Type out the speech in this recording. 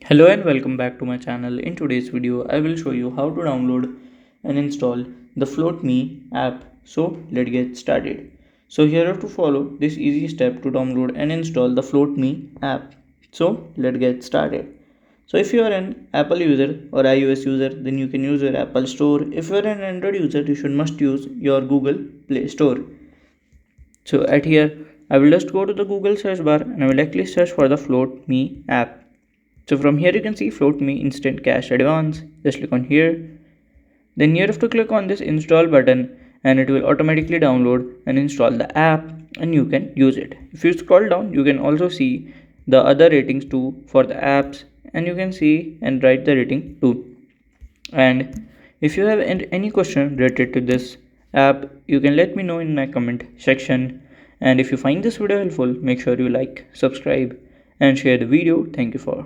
Hello and welcome back to my channel. In today's video, I will show you how to download and install the FloatMe app. So let's get started. So here are to follow this easy step to download and install the FloatMe app. So let's get started. So if you are an Apple user or iOS user, then you can use your Apple Store. If you are an Android user, you should must use your Google Play Store. So at here, I will just go to the Google search bar and I will directly search for the FloatMe app. So from here you can see FloatMe Instant Cash Advance. Just click on here. Then you have to click on this install button and it will automatically download and install the app and you can use it. If you scroll down, you can also see the other ratings too for the apps and you can see and write the rating too. And if you have any question related to this app, you can let me know in my comment section. And if you find this video helpful, make sure you like, subscribe and share the video. Thank you for